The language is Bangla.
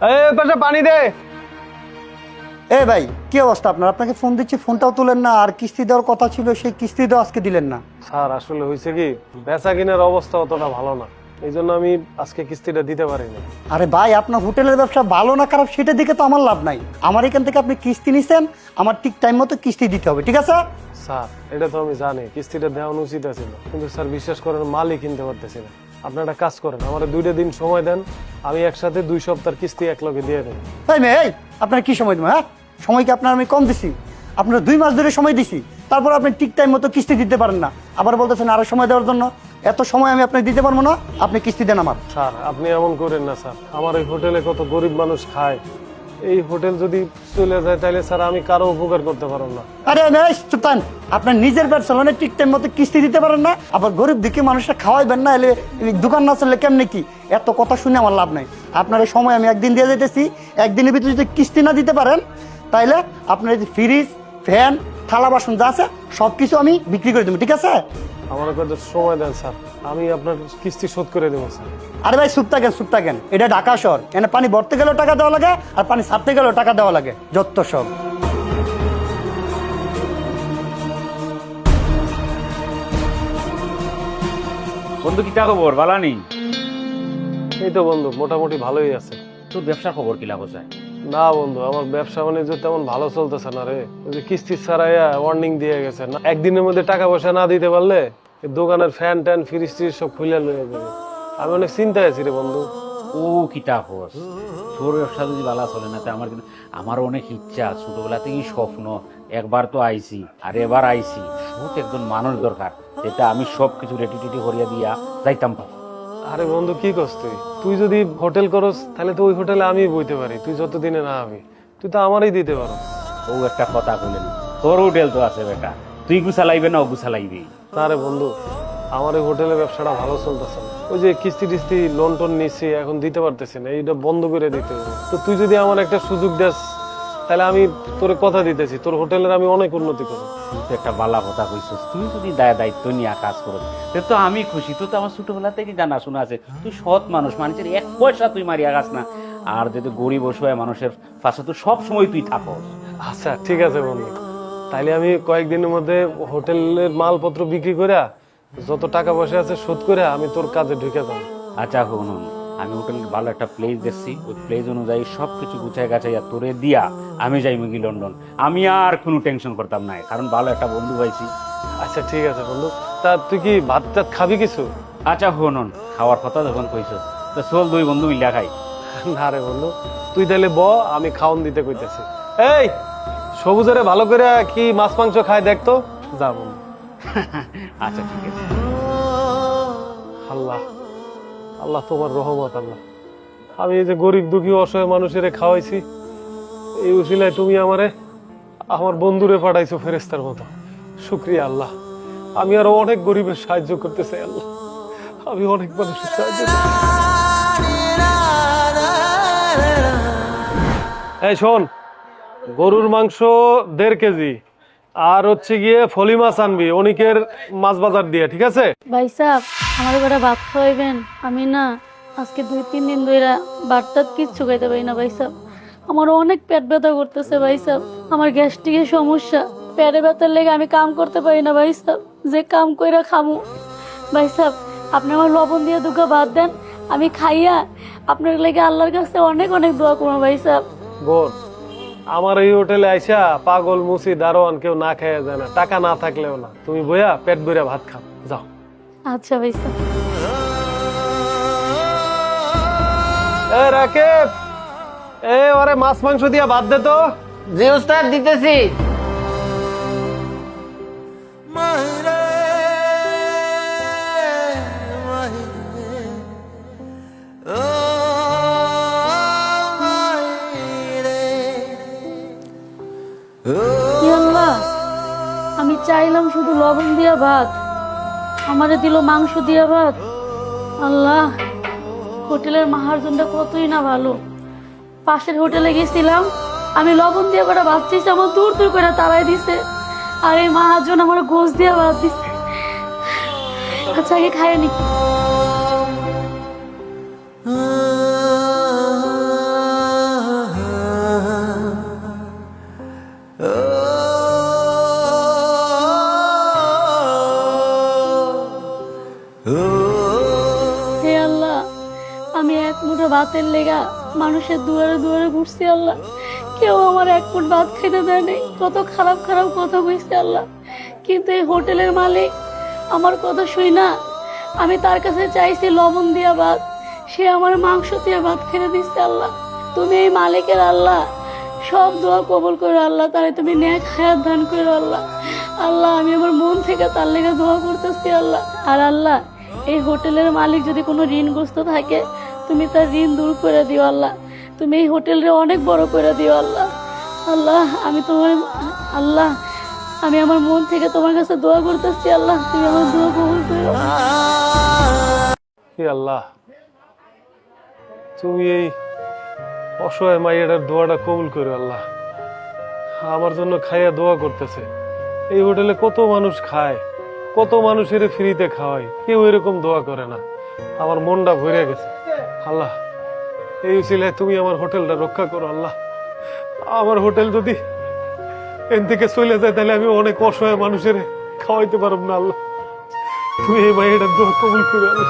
এই পাশে পানি দে। এ ভাই কি অবস্থা আপনার? আপনাকে ফোন দিচ্ছি, ফোনটাও তুলেন না, আর কিস্তি দেওয়ার কথা ছিল সেই কিস্তিটাও আজকে দিলেন না। স্যার আসলে হয়েছে কি, বেচা কিনার অবস্থা অতটা ভালো না, এই জন্য আমি আজকে কিস্তিটা দিতে পারিনি। আরে ভাই, আপনার হোটেলের ব্যবসা ভালো না খারাপ সেটা দিকে তো আমার লাভ নাই। আমার এখান থেকে আপনি কিস্তি নিছেন, আমার ঠিক টাইম মতো কিস্তি দিতে হবে, ঠিক আছে? স্যার এটা তো আমি জানি কিস্তিটা দেওয়া উচিত ছিল, কিন্তু স্যার বিশ্বাস করেন মালই কিনতে পারতেছি না। আপনি একটা কাজ করেন, আমার 2টা দিন সময় দেন, আমি একসাথে 2 সপ্তাহের কিস্তি একলগে দিয়ে দেব। তাই মেয়ে, এই আপনার কি সময় দেবো? হ্যাঁ, সময় কি আপনার আমি কম দিছি? আপনার 2 মাস ধরে সময় দিছি, তারপর আপনি ঠিক টাইম মতো কিস্তি দিতে পারেন না, আবার বলতেছেন আরো সময় দেওয়ার জন্য। এত সময় আমি আপনাকে দিতে পারবো না, আপনি কিস্তি দেন আমার। স্যার আপনি এমন করেন না স্যার, আমার এই হোটেলে কত গরিব মানুষ খায়, এই হোটেল যদি চলে যায় তাহলে স্যার আমি কারো উপকার করতে পারবো না। আরে মেয়ে চুপ থাকেন। আপনার নিজের ব্যবসা মানে ঠিক টাইম মতো কিস্তি দিতে পারেন না, আবার গরিব দিকে মানুষটা খাওয়াইবেন না, এলে দোকান না চললে কেমনে কি? এত কথা শুনে আমার লাভ নাই। আপনার এই সময় আমি একদিন দিয়ে যেতেছি, একদিনের ভিতরে যদি কিস্তি না দিতে পারেন তাইলে আপনার এই যে ফ্রিজ, ফ্যান, থালা বাসন যা আছে সব কিছু আমি বিক্রি করে দেবো, ঠিক আছে? আমার কত সময় দেন স্যার, আমি আপনার কিস্তি শোধ করে দেবো স্যার। আরে ভাই চুপ থাকেন, এটা ঢাকা শহর, এখানে পানি ভরতে গেলেও টাকা দেওয়া লাগে, আর পানি ছাড়তে গেলেও টাকা দেওয়া লাগে, যত সব। বন্ধু কি খবর? বালা নেই? এই তো বন্ধু মোটামুটি ভালোই আছে। তোর ব্যবসার খবর কি লাভ যায়? না বন্ধু, আমার ব্যবসা বাণিজ্য তেমন ভালো চলতেছে না রে। ওই যে কিস্তি ছাড়াইয়া ওয়ার্নিং দিয়ে গেছে, না একদিনের মধ্যে টাকা পয়সা না দিতে পারলে এই দোকানের ফ্যান ট্যান ফ্রিজ ট্রিজ সব খুলে লয়ে যাবে। আমি অনেক চিন্তায় আছি রে বন্ধু। ও কিতা খবর? তোর ব্যবসা যদি বালা চলে না, তো আমারও অনেক ইচ্ছা, ছোটবেলা থেকেই স্বপ্ন, একবার তো আইছি আর এবার আইছি, সৎ একজন মানুষ দরকার, যেটা আমি সব কিছু রেডি টেডি করিয়া দিয়া যাইতাম পারি। আরে বন্ধু কি করছ তুই যদি হোটেল করস তাহলে তো ওই হোটেলে আমি বইতে পারি, তুই যতদিনে না আমি, তুই তো আমারই দিতে পারো। ও একটা কথা কইলেন, তোর হোটেল তো আছে বেটা, তুই গুছালাইবে না ও গুছালাইবি? না রে বন্ধু, আমার এই হোটেলের ব্যবসাটা ভালো চলতেছে না। ওই যে কিস্তি টিস্তি লোন টোন নিচ্ছি, এখন দিতে পারতেছি না, এইটা বন্ধ করে দিতে হবে। তো তুই যদি আমার একটা সুযোগ দেস তাহলে আমি তোর কথা দিতেছি, তোর হোটেলের আমি অনেক উন্নতি করব। তুই তো একটা বালা কথা কইছিস, তুই যদি দায়িত্ব নিয়ে কাজ করো তো আমি খুশি। তুই তো আমার ছোটবেলা থেকে জানাশোনা আছে, তুই সৎ মানুষ, মানুষের 1 পয়সা তুই মারিয়া গাছ না, আর যদি গরিব অসহায় মানুষের পাশে তো সব সময় তুই থাকো। আচ্ছা ঠিক আছে বন্ধু, তাইলে আমি কয়েকদিনের মধ্যে হোটেলের মালপত্র বিক্রি করে যত টাকা পয়সা আছে শোধ করে আমি তোর কাজে ঢুকে যাবো। আচ্ছা শুনুন, আমি হোটেলের ভালো একটা প্লেস দেখছি, ওই প্লেস অনুযায়ী সবকিছু গুছাই গাছাইয়া তোরে দিয়া আমি যাই মুগি লন্ডন। আমি আর কোনো টেনশন করতাম না, কারণ ভালো একটা বন্ধু পাইছি। আচ্ছা ঠিক আছে বন্ধু, তা তুই কি ভাত টাত খাবি কিছু? আচ্ছা শুনুন, খাওয়ার কথা যখন কইছস তো চল 2 বন্ধু মিলিয়া খাই। না রে বন্ধু, তুই তাহলে আমি খাওন দিতে কইতেছি। এই সবুজেরে ভালো করে কি মাছ মাংস খায় দেখতো, যা বন্ধু। আচ্ছা ঠিক আছে। আল্লাহ আল্লাহ তোমার রহমত আল্লাহ, আমি এই যে গরিব দুঃখী অসহায় মানুষের খাওয়াইছি, এই উসিলায় তুমি আমারে আমার বন্ধুরে পাঠাইছো ফেরেস্তার মতো। শুকরিয়া আল্লাহ, আমি আরো অনেক গরিবের সাহায্য করতে চাই আল্লাহ, আমি অনেক মানুষের সাহায্য করতে চাই। এই শোন, গরুর মাংস 1.5 কেজি আর হচ্ছে গিয়ে ফলি মাছ আনবি অনিকের মাছ বাজার দিয়ে, ঠিক আছে? ভাই সাহেব, আমার ঘরে ভাত খাওয়াইবেন। আমি না আজকে 2-3 দিন ধরে ভাতটা কিচ্ছু খাইতে পারি না ভাই সাহেব। আমার অনেক পেট ব্যথা করতেছে ভাই সাহেব, আমার গ্যাস্ট্রিকের সমস্যা, পেটে ব্যথার লেগে আমি কাম করতে পারি না ভাই সাহেব, যে কাম কইরা খামু। ভাই সাহেব আপনি আমার লবণ দিয়ে 2 ভাত দেন, আমি খাইয়া আপনার লেগে আল্লাহর কাছে অনেক অনেক দোয়া করবো ভাই সাহেব। বোন, আমার এই হোটেলে আইসা পাগল মুসি দারোয়ান কেউ না খাইয়া যায় না, টাকা না থাকলেও না, তুমি বইয়া পেট ভরে ভাত খাও, যাও। আচ্ছা ভাই সাহেব। এ রাকেব, ওরে মাছ মাংস দিয়া ভাত দে তো। জি উস্তাদ, দিতেছি। আল্লাহ, আমি চাইলাম শুধু লবণ দিয়া ভাত, আমারে দিল মাংস দিয়া ভাত। আল্লাহ, হোটেলের মাহাজনটা কতই না ভালো। পাশের হোটেলে গেছিলাম, আমি লবণ দিয়ে করে ভাত চাইছি, আমার দূর দূর করে তারাই দিছে, আর এই মাহাজন আমার গোশ দিয়া ভাত দিছে। আচ্ছা আগে খায় নি। ভাতের লেগা মানুষের দুয়ারে দুয়ারে ঘুরছি আল্লাহ, কেউ আমার এক ফুট ভাত খেতে দেয় নাই, কত খারাপ খারাপ কথা কইছে আল্লাহ। কিন্তু এই হোটেলের মালিক আমার কথা শুই না, আমি তার কাছে চাইছি লবণ দিয়া ভাত, সে আমার মাংস দিয়ে ভাত খেতে দিচ্ছে আল্লাহ। তুমি এই মালিকের আল্লাহ, সব দোয়া কবুল করে আল্লাহ, তারে তুমি নেক হায়াত দান করো আল্লাহ। আল্লাহ আমি আমার মন থেকে তার লেগে দোয়া করতেছি আল্লাহ। আর আল্লাহ, এই হোটেলের মালিক যদি কোনো ঋণগ্রস্ত থাকে, তুমি তার ঋণ দূর করে দিও আল্লাহ। তুমি এই হোটেলরে অনেক বড় করে দিও আল্লাহ। আল্লাহ আমি তোমার আল্লাহ, আমি আমার মন থেকে তোমার কাছে দোয়া করতেছি আল্লাহ, তুমি আমার দোয়া কবুল করো। হে আল্লাহ, তুমি এই অসহায় মাইয়াটার দোয়াটা কবুল করো আল্লাহ। আমার জন্য খাইয়া দোয়া করতেছে। এই হোটেলে কত মানুষ খায়, কত মানুষের ফ্রিতে খাওয়ায়, কেউ এরকম দোয়া করে না। আমার মনটা ভরে গেছে আল্লাহ। এই উসিলায় তুমি আমার হোটেলটা রক্ষা করো আল্লাহ। আমার হোটেল যদি এর থেকে চলে যায়, তাহলে আমি অনেক অসহায় মানুষের খাওয়াইতে পারব না আল্লাহ। তুমি এই মাইয়াটার দোয়া কবুল করো আল্লাহ।